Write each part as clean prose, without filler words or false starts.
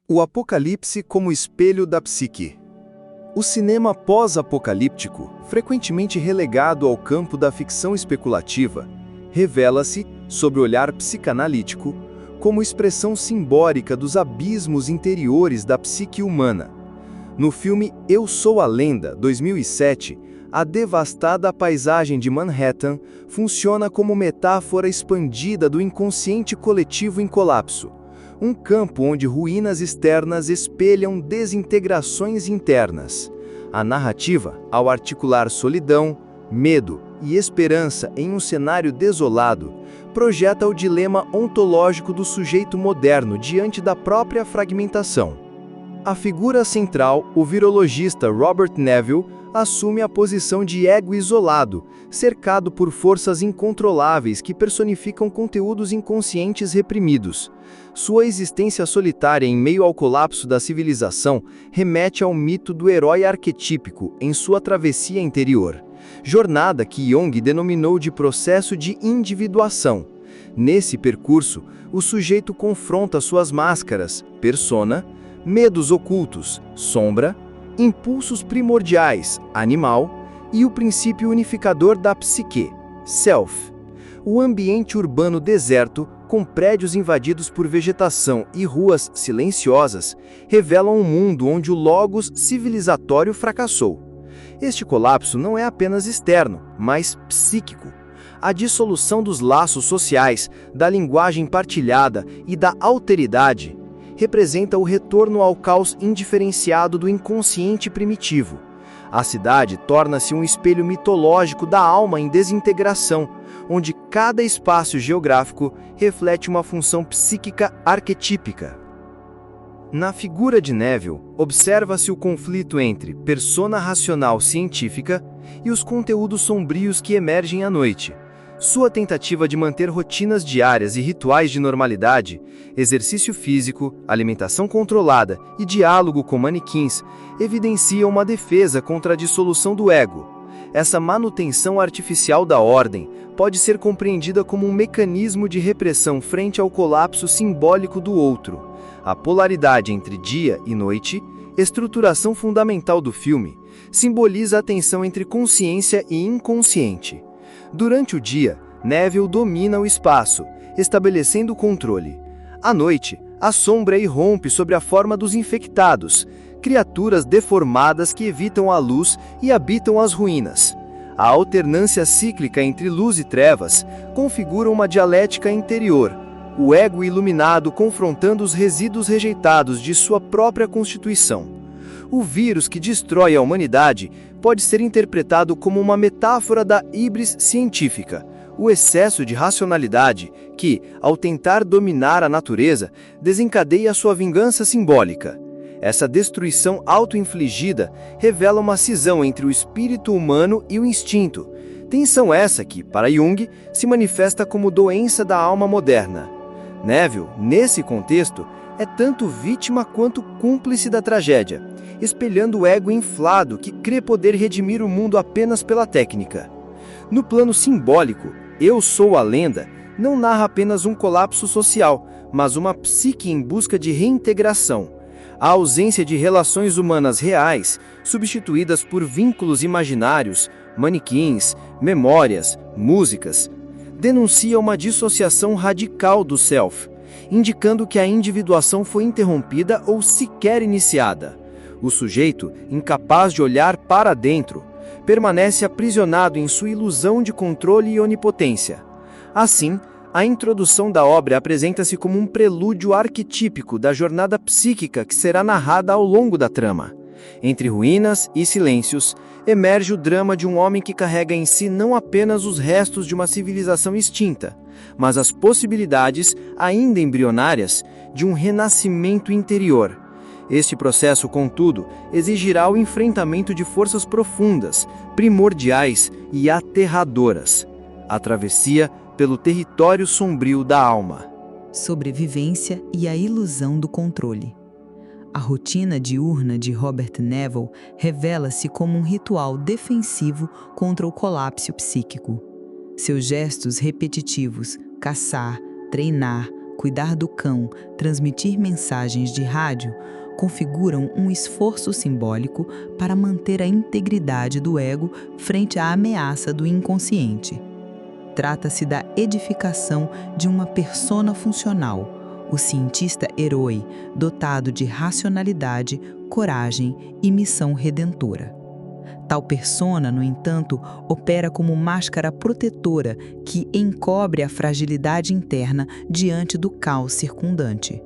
O apocalipse como espelho da psique. O cinema pós-apocalíptico, frequentemente relegado ao campo da ficção especulativa, revela-se, sob o olhar psicanalítico, como expressão simbólica dos abismos interiores da psique humana. No filme Eu Sou a Lenda, 2007, a devastada paisagem de Manhattan funciona como metáfora expandida do inconsciente coletivo em colapso, um campo onde ruínas externas espelham desintegrações internas. A narrativa, ao articular solidão, medo e esperança em um cenário desolado, projeta o dilema ontológico do sujeito moderno diante da própria fragmentação. A figura central, o virologista Robert Neville, assume a posição de ego isolado, cercado por forças incontroláveis que personificam conteúdos inconscientes reprimidos. Sua existência solitária em meio ao colapso da civilização remete ao mito do herói arquetípico em sua travessia interior, jornada que Jung denominou de processo de individuação. Nesse percurso, o sujeito confronta suas máscaras, persona, medos ocultos, sombra, impulsos primordiais, animal, e o princípio unificador da psique, self. O ambiente urbano deserto, com prédios invadidos por vegetação e ruas silenciosas, revela um mundo onde o logos civilizatório fracassou. Este colapso não é apenas externo, mas psíquico. A dissolução dos laços sociais, da linguagem partilhada e da alteridade representa o retorno ao caos indiferenciado do inconsciente primitivo. A cidade torna-se um espelho mitológico da alma em desintegração, onde cada espaço geográfico reflete uma função psíquica arquetípica. Na figura de Neville, observa-se o conflito entre persona racional científica e os conteúdos sombrios que emergem à noite. Sua tentativa de manter rotinas diárias e rituais de normalidade, exercício físico, alimentação controlada e diálogo com manequins, evidencia uma defesa contra a dissolução do ego. Essa manutenção artificial da ordem pode ser compreendida como um mecanismo de repressão frente ao colapso simbólico do outro. A polaridade entre dia e noite, estruturação fundamental do filme, simboliza a tensão entre consciência e inconsciente. Durante o dia, Neville domina o espaço, estabelecendo o controle. À noite, a sombra irrompe sobre a forma dos infectados, criaturas deformadas que evitam a luz e habitam as ruínas. A alternância cíclica entre luz e trevas configura uma dialética interior, o ego iluminado confrontando os resíduos rejeitados de sua própria constituição. O vírus que destrói a humanidade pode ser interpretado como uma metáfora da híbris científica, o excesso de racionalidade que, ao tentar dominar a natureza, desencadeia sua vingança simbólica. Essa destruição auto-infligida revela uma cisão entre o espírito humano e o instinto, tensão essa que, para Jung, se manifesta como doença da alma moderna. Neville, nesse contexto, é tanto vítima quanto cúmplice da tragédia, espelhando o ego inflado que crê poder redimir o mundo apenas pela técnica. No plano simbólico, Eu Sou a Lenda não narra apenas um colapso social, mas uma psique em busca de reintegração. A ausência de relações humanas reais, substituídas por vínculos imaginários, manequins, memórias, músicas, denuncia uma dissociação radical do self, indicando que a individuação foi interrompida ou sequer iniciada. O sujeito, incapaz de olhar para dentro, permanece aprisionado em sua ilusão de controle e onipotência. Assim, a introdução da obra apresenta-se como um prelúdio arquetípico da jornada psíquica que será narrada ao longo da trama. Entre ruínas e silêncios, emerge o drama de um homem que carrega em si não apenas os restos de uma civilização extinta, mas as possibilidades, ainda embrionárias, de um renascimento interior. Este processo, contudo, exigirá o enfrentamento de forças profundas, primordiais e aterradoras. A travessia pelo território sombrio da alma. Sobrevivência e a ilusão do controle. A rotina diurna de Robert Neville revela-se como um ritual defensivo contra o colapso psíquico. Seus gestos repetitivos, caçar, treinar, cuidar do cão, transmitir mensagens de rádio, configuram um esforço simbólico para manter a integridade do ego frente à ameaça do inconsciente. Trata-se da edificação de uma persona funcional, o cientista-herói, dotado de racionalidade, coragem e missão redentora. Tal persona, no entanto, opera como máscara protetora que encobre a fragilidade interna diante do caos circundante.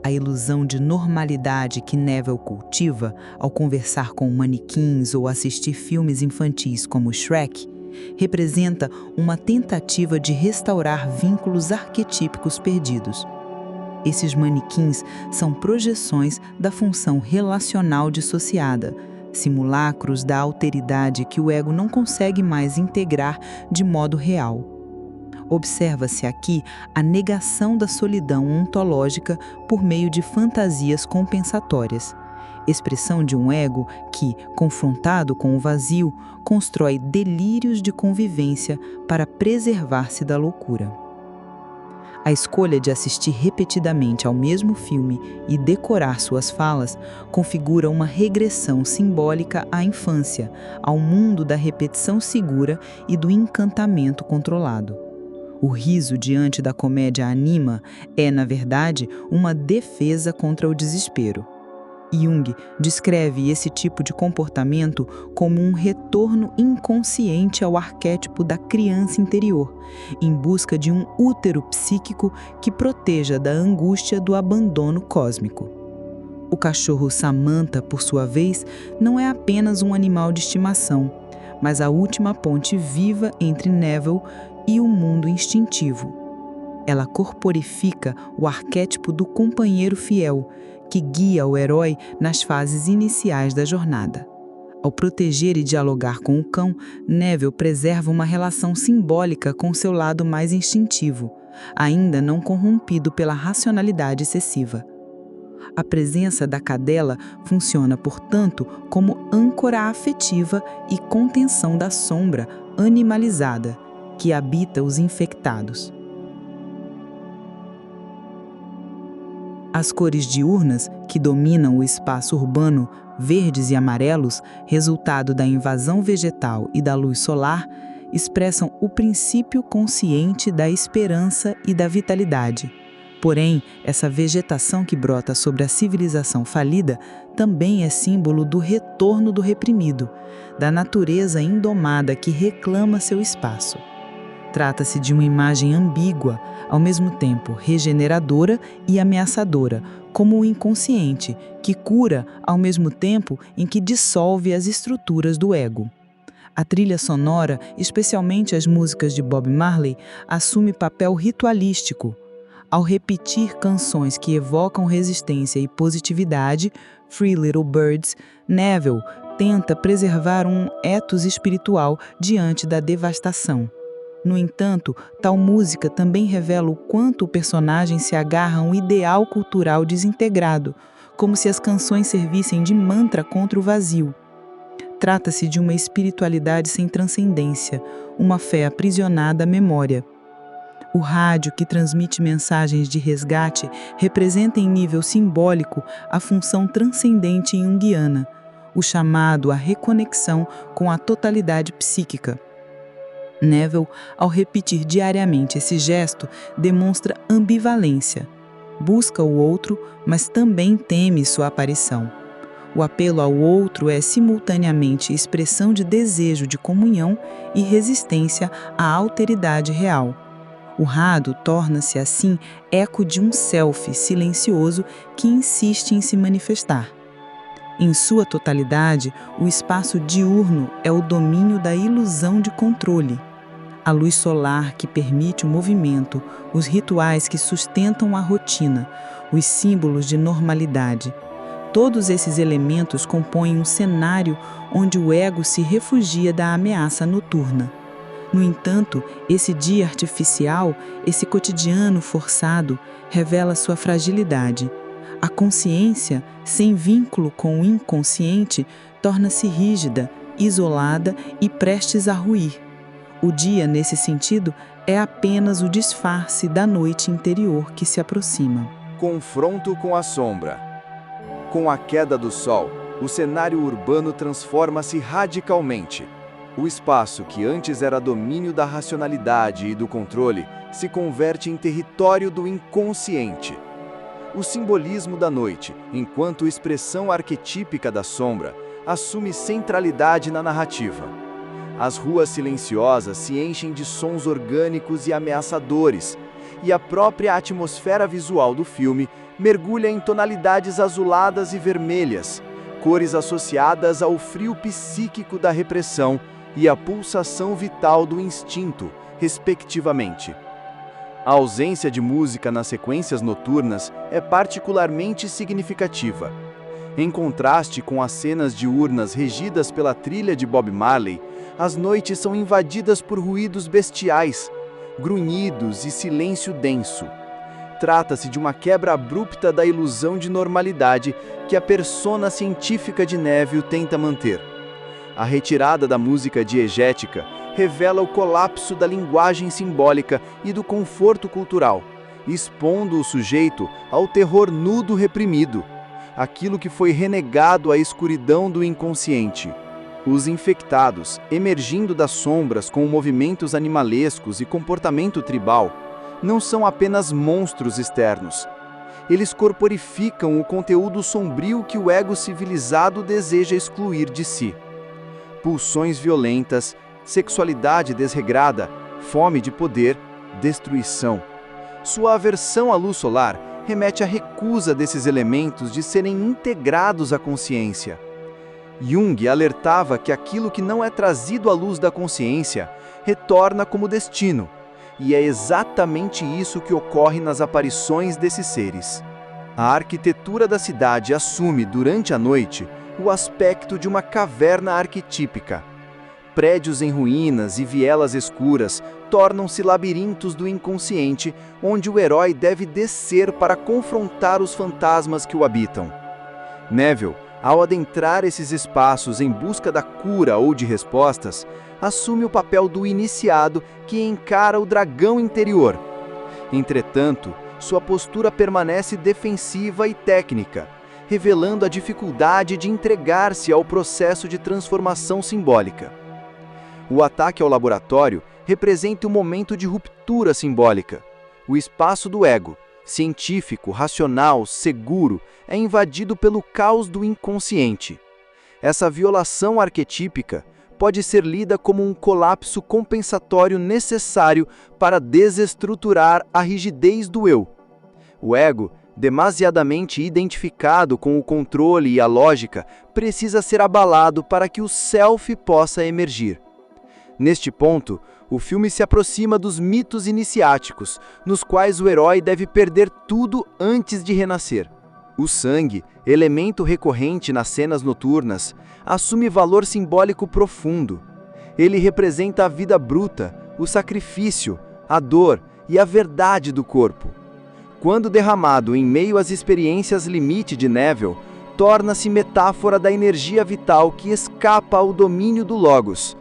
A ilusão de normalidade que Neville cultiva ao conversar com manequins ou assistir filmes infantis como Shrek representa uma tentativa de restaurar vínculos arquetípicos perdidos. Esses manequins são projeções da função relacional dissociada, simulacros da alteridade que o ego não consegue mais integrar de modo real. Observa-se aqui a negação da solidão ontológica por meio de fantasias compensatórias, expressão de um ego que, confrontado com o vazio, constrói delírios de convivência para preservar-se da loucura. A escolha de assistir repetidamente ao mesmo filme e decorar suas falas configura uma regressão simbólica à infância, ao mundo da repetição segura e do encantamento controlado. O riso diante da comédia anima é, na verdade, uma defesa contra o desespero. Jung descreve esse tipo de comportamento como um retorno inconsciente ao arquétipo da criança interior, em busca de um útero psíquico que proteja da angústia do abandono cósmico. O cachorro Samantha, por sua vez, não é apenas um animal de estimação, mas a última ponte viva entre Neville e o mundo instintivo. Ela corporifica o arquétipo do companheiro fiel, que guia o herói nas fases iniciais da jornada. Ao proteger e dialogar com o cão, Neville preserva uma relação simbólica com seu lado mais instintivo, ainda não corrompido pela racionalidade excessiva. A presença da cadela funciona, portanto, como âncora afetiva e contenção da sombra animalizada que habita os infectados. As cores diurnas, que dominam o espaço urbano, verdes e amarelos, resultado da invasão vegetal e da luz solar, expressam o princípio consciente da esperança e da vitalidade. Porém, essa vegetação que brota sobre a civilização falida também é símbolo do retorno do reprimido, da natureza indomada que reclama seu espaço. Trata-se de uma imagem ambígua, ao mesmo tempo regeneradora e ameaçadora, como o inconsciente, que cura ao mesmo tempo em que dissolve as estruturas do ego. A trilha sonora, especialmente as músicas de Bob Marley, assume papel ritualístico. Ao repetir canções que evocam resistência e positividade, Free Little Birds, Neville tenta preservar um ethos espiritual diante da devastação. No entanto, tal música também revela o quanto o personagem se agarra a um ideal cultural desintegrado, como se as canções servissem de mantra contra o vazio. Trata-se de uma espiritualidade sem transcendência, uma fé aprisionada à memória. O rádio, que transmite mensagens de resgate, representa em nível simbólico a função transcendente junguiana, o chamado à reconexão com a totalidade psíquica. Neville, ao repetir diariamente esse gesto, demonstra ambivalência. Busca o outro, mas também teme sua aparição. O apelo ao outro é simultaneamente expressão de desejo de comunhão e resistência à alteridade real. O rado torna-se, assim, eco de um self silencioso que insiste em se manifestar. Em sua totalidade, o espaço diurno é o domínio da ilusão de controle. A luz solar que permite o movimento, os rituais que sustentam a rotina, os símbolos de normalidade. Todos esses elementos compõem um cenário onde o ego se refugia da ameaça noturna. No entanto, esse dia artificial, esse cotidiano forçado, revela sua fragilidade. A consciência, sem vínculo com o inconsciente, torna-se rígida, isolada e prestes a ruir. O dia, nesse sentido, é apenas o disfarce da noite interior que se aproxima. Confronto com a sombra. Com a queda do sol, o cenário urbano transforma-se radicalmente. O espaço que antes era domínio da racionalidade e do controle se converte em território do inconsciente. O simbolismo da noite, enquanto expressão arquetípica da sombra, assume centralidade na narrativa. As ruas silenciosas se enchem de sons orgânicos e ameaçadores, e a própria atmosfera visual do filme mergulha em tonalidades azuladas e vermelhas, cores associadas ao frio psíquico da repressão e à pulsação vital do instinto, respectivamente. A ausência de música nas sequências noturnas é particularmente significativa. Em contraste com as cenas diurnas regidas pela trilha de Bob Marley, as noites são invadidas por ruídos bestiais, grunhidos e silêncio denso. Trata-se de uma quebra abrupta da ilusão de normalidade que a persona científica de Neville tenta manter. A retirada da música diegética revela o colapso da linguagem simbólica e do conforto cultural, expondo o sujeito ao terror nudo reprimido, aquilo que foi renegado à escuridão do inconsciente. Os infectados, emergindo das sombras com movimentos animalescos e comportamento tribal, não são apenas monstros externos. Eles corporificam o conteúdo sombrio que o ego civilizado deseja excluir de si. Pulsões violentas, sexualidade desregrada, fome de poder, destruição. Sua aversão à luz solar remete à recusa desses elementos de serem integrados à consciência. Jung alertava que aquilo que não é trazido à luz da consciência retorna como destino, e é exatamente isso que ocorre nas aparições desses seres. A arquitetura da cidade assume, durante a noite, o aspecto de uma caverna arquetípica. Prédios em ruínas e vielas escuras tornam-se labirintos do inconsciente, onde o herói deve descer para confrontar os fantasmas que o habitam. Neville, ao adentrar esses espaços em busca da cura ou de respostas, assume o papel do iniciado que encara o dragão interior. Entretanto, sua postura permanece defensiva e técnica, revelando a dificuldade de entregar-se ao processo de transformação simbólica. O ataque ao laboratório representa um momento de ruptura simbólica. O espaço do ego, científico, racional, seguro, é invadido pelo caos do inconsciente. Essa violação arquetípica pode ser lida como um colapso compensatório necessário para desestruturar a rigidez do eu. O ego, demasiadamente identificado com o controle e a lógica, precisa ser abalado para que o self possa emergir. Neste ponto, o filme se aproxima dos mitos iniciáticos, nos quais o herói deve perder tudo antes de renascer. O sangue, elemento recorrente nas cenas noturnas, assume valor simbólico profundo. Ele representa a vida bruta, o sacrifício, a dor e a verdade do corpo. Quando derramado em meio às experiências limite de Neville, torna-se metáfora da energia vital que escapa ao domínio do Logos.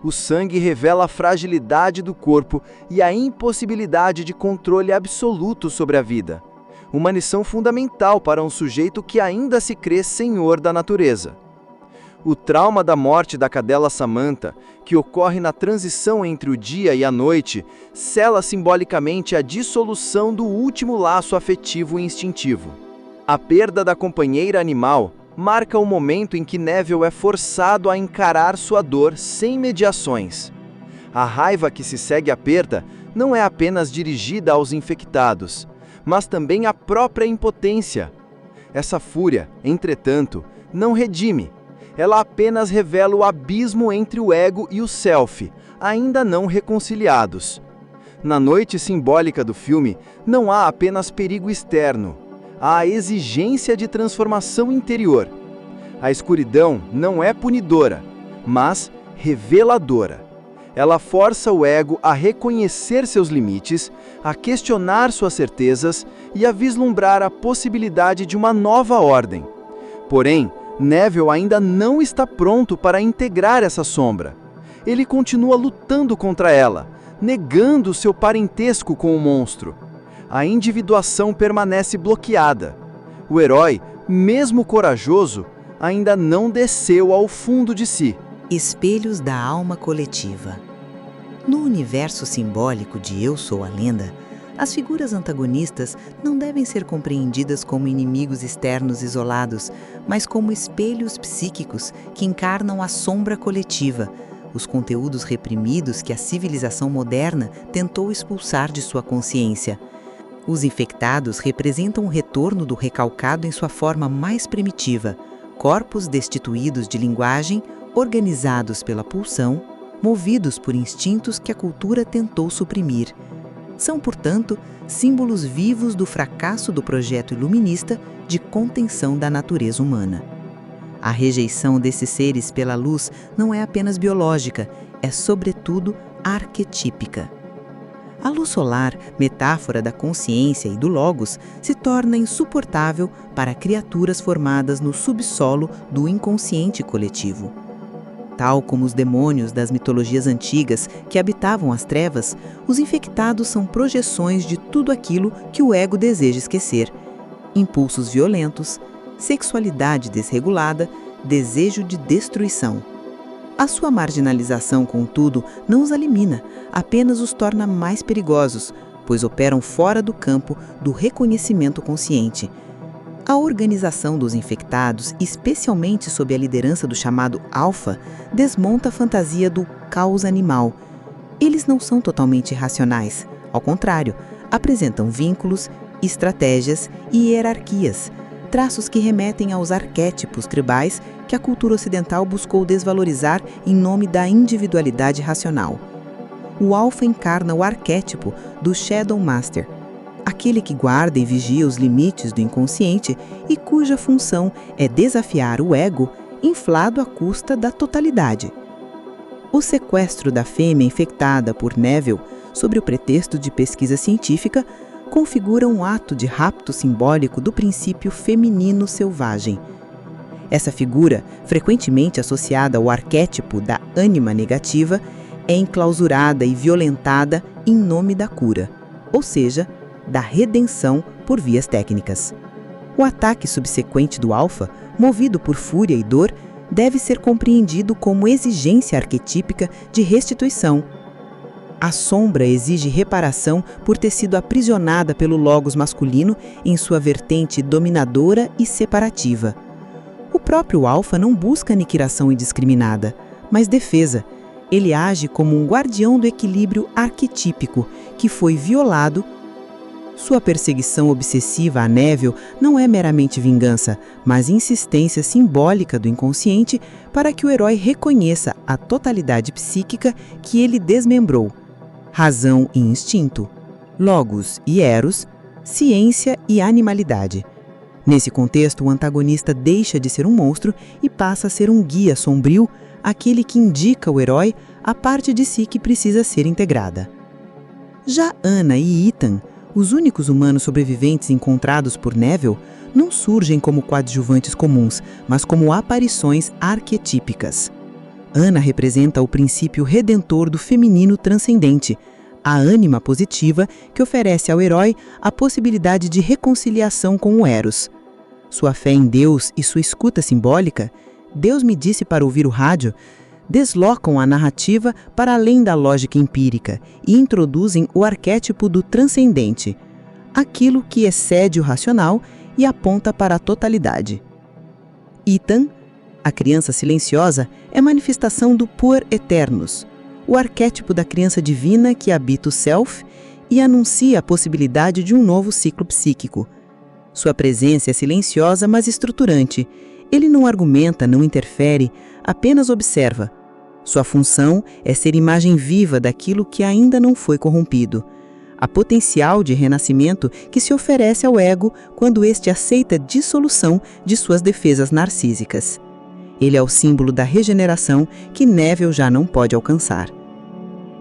O sangue revela a fragilidade do corpo e a impossibilidade de controle absoluto sobre a vida. Uma lição fundamental para um sujeito que ainda se crê senhor da natureza. O trauma da morte da cadela Samantha, que ocorre na transição entre o dia e a noite, sela simbolicamente a dissolução do último laço afetivo e instintivo. A perda da companheira animal marca o momento em que Neville é forçado a encarar sua dor sem mediações. A raiva que se segue à perda não é apenas dirigida aos infectados, mas também à própria impotência. Essa fúria, entretanto, não redime. Ela apenas revela o abismo entre o ego e o self, ainda não reconciliados. Na noite simbólica do filme, não há apenas perigo externo. Há a exigência de transformação interior. A escuridão não é punidora, mas reveladora. Ela força o ego a reconhecer seus limites, a questionar suas certezas e a vislumbrar a possibilidade de uma nova ordem. Porém, Neville ainda não está pronto para integrar essa sombra. ele continua lutando contra ela, negando seu parentesco com o monstro. A individuação permanece bloqueada. O herói, mesmo corajoso, ainda não desceu ao fundo de si. Espelhos da alma coletiva. No universo simbólico de Eu Sou a Lenda, as figuras antagonistas não devem ser compreendidas como inimigos externos isolados, mas como espelhos psíquicos que encarnam a sombra coletiva, os conteúdos reprimidos que a civilização moderna tentou expulsar de sua consciência. Os infectados representam o retorno do recalcado em sua forma mais primitiva, corpos destituídos de linguagem, organizados pela pulsão, movidos por instintos que a cultura tentou suprimir. São, portanto, símbolos vivos do fracasso do projeto iluminista de contenção da natureza humana. A rejeição desses seres pela luz não é apenas biológica, é sobretudo arquetípica. A luz solar, metáfora da consciência e do logos, se torna insuportável para criaturas formadas no subsolo do inconsciente coletivo. Tal como os demônios das mitologias antigas que habitavam as trevas, os infectados são projeções de tudo aquilo que o ego deseja esquecer: impulsos violentos, sexualidade desregulada, desejo de destruição. A sua marginalização, contudo, não os elimina, apenas os torna mais perigosos, pois operam fora do campo do reconhecimento consciente. A organização dos infectados, especialmente sob a liderança do chamado Alfa, desmonta a fantasia do caos animal. Eles não são totalmente irracionais, ao contrário, apresentam vínculos, estratégias e hierarquias, traços que remetem aos arquétipos tribais que a cultura ocidental buscou desvalorizar em nome da individualidade racional. O Alfa encarna o arquétipo do Shadow Master, aquele que guarda e vigia os limites do inconsciente e cuja função é desafiar o ego, inflado à custa da totalidade. O sequestro da fêmea infectada por Neville, sob o pretexto de pesquisa científica, configura um ato de rapto simbólico do princípio feminino selvagem. Essa figura, frequentemente associada ao arquétipo da ânima negativa, é enclausurada e violentada em nome da cura, ou seja, da redenção por vias técnicas. O ataque subsequente do Alfa, movido por fúria e dor, deve ser compreendido como exigência arquetípica de restituição. A sombra exige reparação por ter sido aprisionada pelo logos masculino em sua vertente dominadora e separativa. O próprio Alfa não busca aniquilação indiscriminada, mas defesa. Ele age como um guardião do equilíbrio arquetípico que foi violado. Sua perseguição obsessiva a Neville não é meramente vingança, mas insistência simbólica do inconsciente para que o herói reconheça a totalidade psíquica que ele desmembrou: razão e instinto, logos e eros, ciência e animalidade. Nesse contexto, o antagonista deixa de ser um monstro e passa a ser um guia sombrio, aquele que indica ao herói a parte de si que precisa ser integrada. Já Anna e Ethan, os únicos humanos sobreviventes encontrados por Neville, não surgem como coadjuvantes comuns, mas como aparições arquetípicas. Anna representa o princípio redentor do feminino transcendente, a ânima positiva que oferece ao herói a possibilidade de reconciliação com o Eros. Sua fé em Deus e sua escuta simbólica, Deus me disse para ouvir o rádio, deslocam a narrativa para além da lógica empírica e introduzem o arquétipo do transcendente, aquilo que excede o racional e aponta para a totalidade. Ethan, a criança silenciosa, é manifestação do Puer Eternus, o arquétipo da criança divina que habita o Self e anuncia a possibilidade de um novo ciclo psíquico. Sua presença é silenciosa, mas estruturante. Ele não argumenta, não interfere, apenas observa. Sua função é ser imagem viva daquilo que ainda não foi corrompido. A potencial de renascimento que se oferece ao ego quando este aceita a dissolução de suas defesas narcísicas. Ele é o símbolo da regeneração que Neville já não pode alcançar.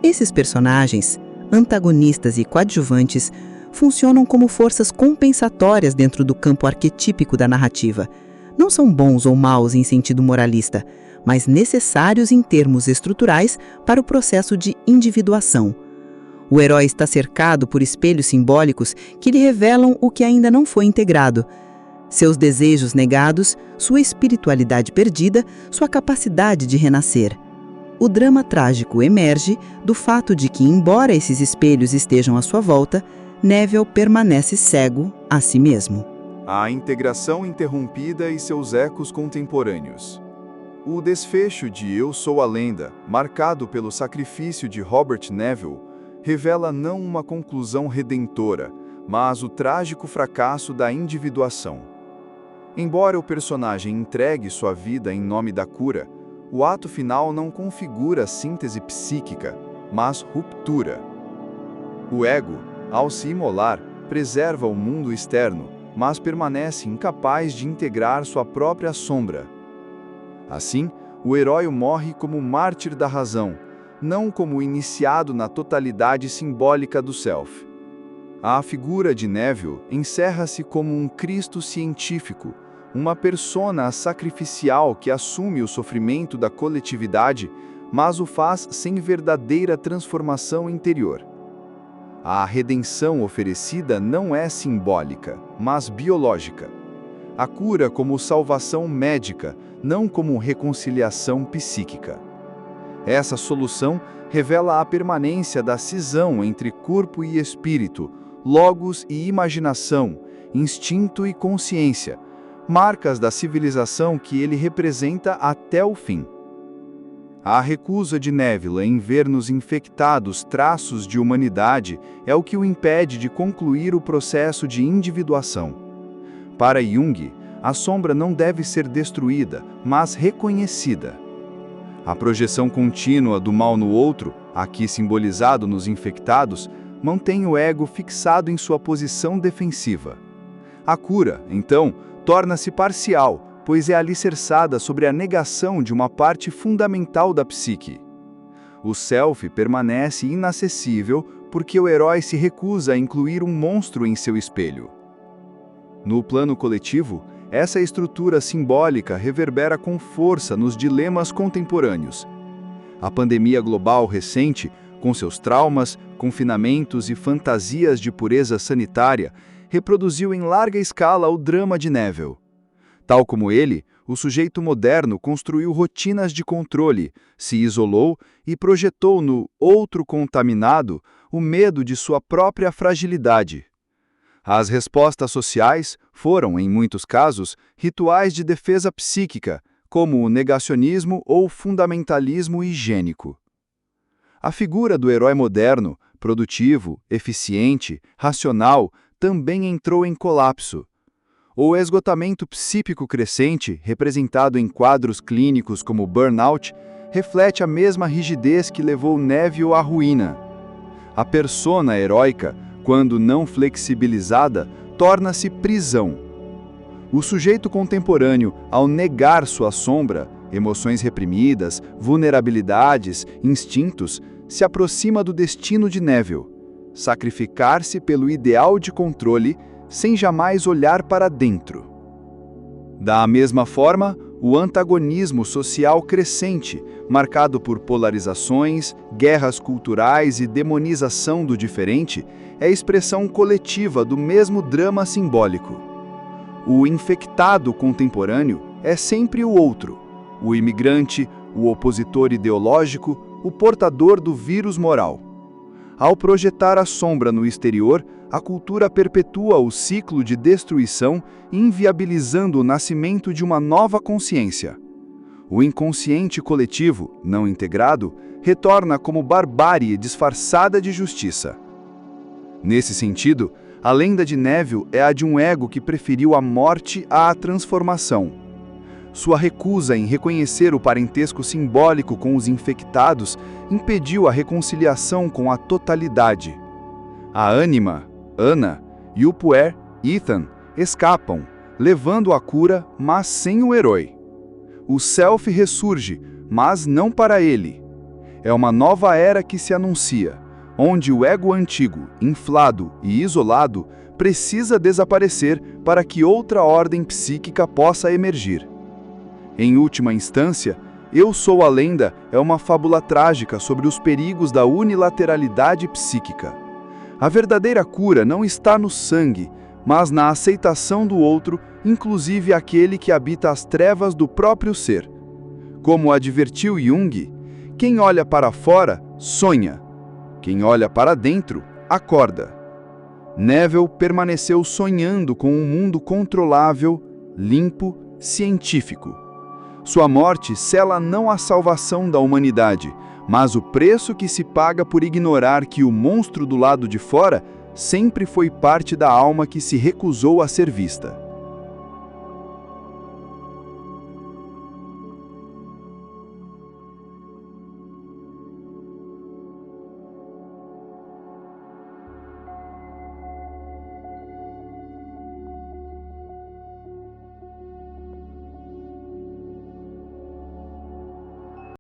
Esses personagens, antagonistas e coadjuvantes, funcionam como forças compensatórias dentro do campo arquetípico da narrativa. Não são bons ou maus em sentido moralista, mas necessários em termos estruturais para o processo de individuação. O herói está cercado por espelhos simbólicos que lhe revelam o que ainda não foi integrado: seus desejos negados, sua espiritualidade perdida, sua capacidade de renascer. O drama trágico emerge do fato de que, embora esses espelhos estejam à sua volta, Neville permanece cego a si mesmo. A integração interrompida e seus ecos contemporâneos. O desfecho de Eu Sou a Lenda, marcado pelo sacrifício de Robert Neville, revela não uma conclusão redentora, mas o trágico fracasso da individuação. Embora o personagem entregue sua vida em nome da cura, o ato final não configura síntese psíquica, mas ruptura. O ego, ao se imolar, preserva o mundo externo, mas permanece incapaz de integrar sua própria sombra. Assim, o herói morre como mártir da razão, não como iniciado na totalidade simbólica do self. A figura de Neville encerra-se como um Cristo científico, uma persona sacrificial que assume o sofrimento da coletividade, mas o faz sem verdadeira transformação interior. A redenção oferecida não é simbólica, mas biológica. A cura como salvação médica, não como reconciliação psíquica. Essa solução revela a permanência da cisão entre corpo e espírito, logos e imaginação, instinto e consciência, marcas da civilização que ele representa até o fim. A recusa de Neville em ver nos infectados traços de humanidade é o que o impede de concluir o processo de individuação. Para Jung, a sombra não deve ser destruída, mas reconhecida. A projeção contínua do mal no outro, aqui simbolizado nos infectados, mantém o ego fixado em sua posição defensiva. A cura, então, torna-se parcial, pois é alicerçada sobre a negação de uma parte fundamental da psique. O self permanece inacessível porque o herói se recusa a incluir um monstro em seu espelho. No plano coletivo, essa estrutura simbólica reverbera com força nos dilemas contemporâneos. A pandemia global recente, com seus traumas, confinamentos e fantasias de pureza sanitária, reproduziu em larga escala o drama de Neville. Tal como ele, o sujeito moderno construiu rotinas de controle, se isolou e projetou no outro contaminado o medo de sua própria fragilidade. As respostas sociais foram, em muitos casos, rituais de defesa psíquica, como o negacionismo ou fundamentalismo higiênico. A figura do herói moderno, produtivo, eficiente, racional, também entrou em colapso. O esgotamento psíquico crescente, representado em quadros clínicos como burnout, reflete a mesma rigidez que levou Neville à ruína. A persona heróica, quando não flexibilizada, torna-se prisão. O sujeito contemporâneo, ao negar sua sombra, emoções reprimidas, vulnerabilidades, instintos, se aproxima do destino de Neville: sacrificar-se pelo ideal de controle, sem jamais olhar para dentro. Da mesma forma, o antagonismo social crescente, marcado por polarizações, guerras culturais e demonização do diferente, é expressão coletiva do mesmo drama simbólico. O infectado contemporâneo é sempre o outro, o imigrante, o opositor ideológico, o portador do vírus moral. Ao projetar a sombra no exterior, a cultura perpetua o ciclo de destruição, inviabilizando o nascimento de uma nova consciência. O inconsciente coletivo, não integrado, retorna como barbárie disfarçada de justiça. Nesse sentido, a lenda de Neville é a de um ego que preferiu a morte à transformação. Sua recusa em reconhecer o parentesco simbólico com os infectados impediu a reconciliação com a totalidade. A ânima, Anna, e o puer, Ethan, escapam, levando a cura, mas sem o herói. O self ressurge, mas não para ele. É uma nova era que se anuncia, onde o ego antigo, inflado e isolado, precisa desaparecer para que outra ordem psíquica possa emergir. Em última instância, Eu Sou a Lenda é uma fábula trágica sobre os perigos da unilateralidade psíquica. A verdadeira cura não está no sangue, mas na aceitação do outro, inclusive aquele que habita as trevas do próprio ser. Como advertiu Jung, quem olha para fora, sonha. Quem olha para dentro, acorda. Neville permaneceu sonhando com um mundo controlável, limpo, científico. Sua morte sela não a salvação da humanidade, mas o preço que se paga por ignorar que o monstro do lado de fora sempre foi parte da alma que se recusou a ser vista.